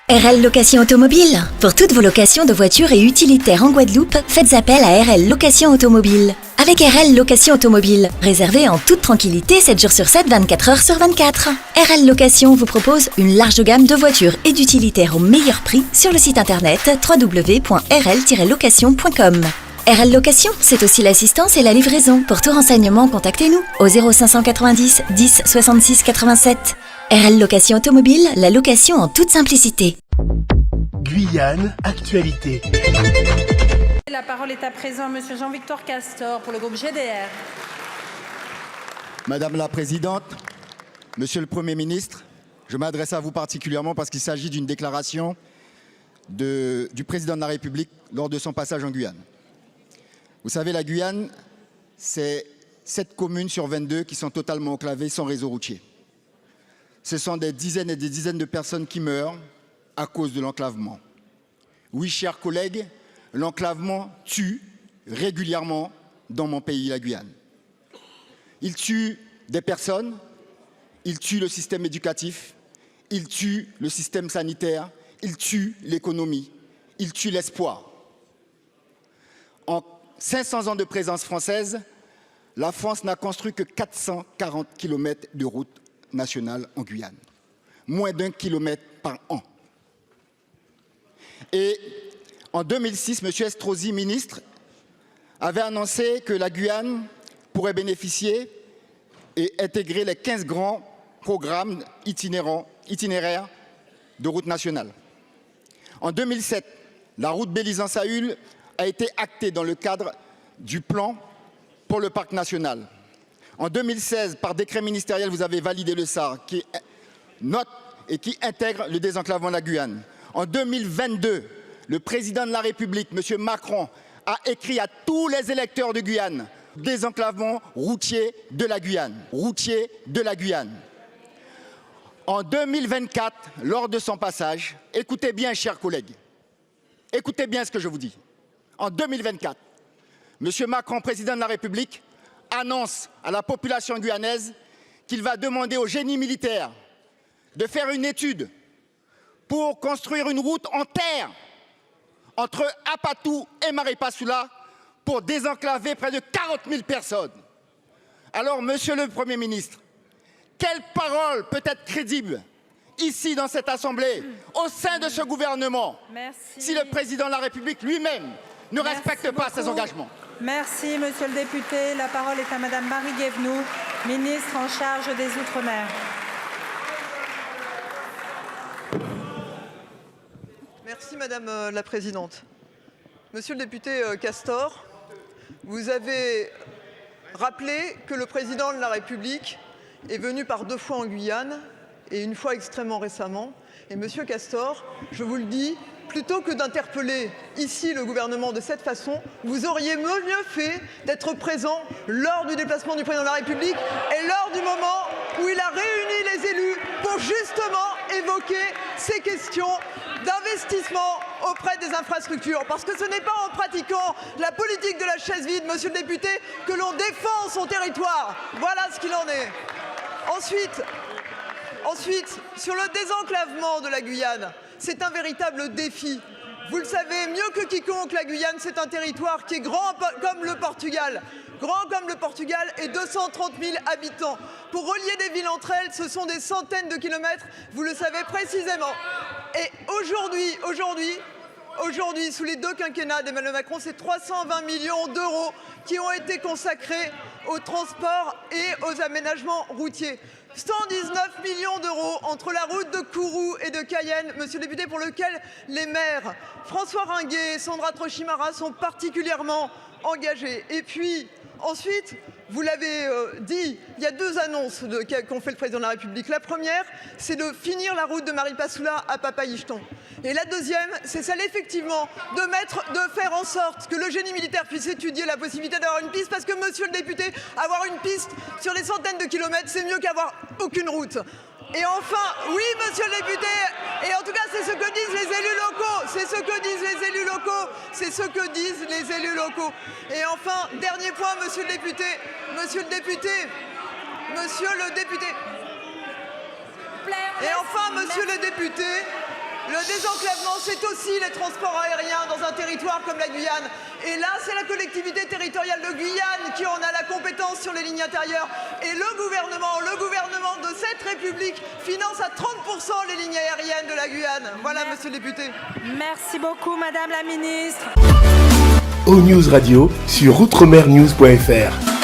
RL Location Automobile. Pour toutes vos locations de voitures et utilitaires en Guadeloupe, faites appel à RL Location Automobile. Avec RL Location Automobile, réservez en toute tranquillité 7 jours sur 7, 24 heures sur 24. RL Location vous propose une large gamme de voitures et d'utilitaires au meilleur prix sur le site internet www.rl-location.com. RL Location, c'est aussi l'assistance et la livraison. Pour tout renseignement, contactez-nous au 0590 10 66 87. RL Location Automobile, la location en toute simplicité. Guyane, actualité. La parole est à présent Monsieur Jean-Victor Castor pour le groupe GDR. Madame la Présidente, Monsieur le Premier ministre, je m'adresse à vous particulièrement parce qu'il s'agit d'une déclaration du Président de la République lors de son passage en Guyane. Vous savez, la Guyane, c'est 7 communes sur 22 qui sont totalement enclavées sans réseau routier. Ce sont des dizaines et des dizaines de personnes qui meurent à cause de l'enclavement. Oui, chers collègues, l'enclavement tue régulièrement dans mon pays, la Guyane. Il tue des personnes, il tue le système éducatif, il tue le système sanitaire, il tue l'économie, il tue l'espoir. En 500 ans de présence française, la France n'a construit que 440 km de route nationale en Guyane. Moins d'1 kilomètre par an. Et en 2006, M. Estrosi, ministre, avait annoncé que la Guyane pourrait bénéficier et intégrer les 15 grands programmes itinéraires de route nationale. En 2007, la route Belize-Saül a été actée dans le cadre du plan pour le parc national. En 2016, par décret ministériel, vous avez validé le SAR qui note et qui intègre le désenclavement de la Guyane. En 2022, le président de la République, M. Macron, a écrit à tous les électeurs de Guyane « Désenclavement routier de la Guyane ». Routier de la Guyane. En 2024, lors de son passage, écoutez bien, chers collègues, écoutez bien ce que je vous dis. En 2024, M. Macron, président de la République, annonce à la population guyanaise qu'il va demander au génie militaire de faire une étude pour construire une route en terre entre Apatou et Maripasoula pour désenclaver près de 40 000 personnes. Alors, Monsieur le Premier ministre, quelle parole peut être crédible ici dans cette Assemblée, au sein de ce gouvernement, si le président de la République lui-même ne respecte pas ses engagements? Merci, Monsieur le député. La parole est à Madame Marie Guévenoux, ministre en charge des Outre-mer. Merci, Madame la Présidente. Monsieur le député Castor, vous avez rappelé que le président de la République est venu par 2 fois en Guyane et une fois extrêmement récemment. Et Monsieur Castor, je vous le dis, plutôt que d'interpeller ici le gouvernement de cette façon, vous auriez mieux fait d'être présent lors du déplacement du président de la République et lors du moment où il a réuni les élus pour justement évoquer ces questions d'investissement auprès des infrastructures. Parce que ce n'est pas en pratiquant la politique de la chaise vide, monsieur le député, que l'on défend son territoire. Voilà ce qu'il en est. Ensuite, sur le désenclavement de la Guyane, c'est un véritable défi. Vous le savez mieux que quiconque, la Guyane, c'est un territoire qui est grand comme le Portugal. Grand comme le Portugal et 230 000 habitants. Pour relier des villes entre elles, ce sont des centaines de kilomètres, vous le savez précisément. Et aujourd'hui, sous les 2 quinquennats d'Emmanuel Macron, c'est 320 millions d'euros qui ont été consacrés au transport et aux aménagements routiers. 119 millions d'euros entre la route de Kourou et de Cayenne, monsieur le député, pour lequel les maires François Ringuet et Sandra Trochimara sont particulièrement engagés. Et puis, ensuite, vous l'avez dit, il y a 2 annonces qu'ont fait le président de la République. La première, c'est de finir la route de Maripasoula à Papayichton. Et la deuxième, c'est celle effectivement de faire en sorte que le génie militaire puisse étudier la possibilité d'avoir une piste, parce que monsieur le député, avoir une piste sur des centaines de kilomètres, c'est mieux qu'avoir aucune route. Et enfin, oui, monsieur le député, et en tout cas, c'est ce que disent les élus locaux, c'est ce que disent les élus locaux, c'est ce que disent les élus locaux. Et enfin, dernier point, monsieur le député, et enfin, monsieur le député, Le désenclavement, c'est aussi les transports aériens dans un territoire comme la Guyane. Et là, c'est la collectivité territoriale de Guyane qui en a la compétence sur les lignes intérieures. Et le gouvernement de cette République finance à 30% les lignes aériennes de la Guyane. Voilà, monsieur le député. Merci beaucoup, Madame la Ministre. O News Radio sur outremernews.fr.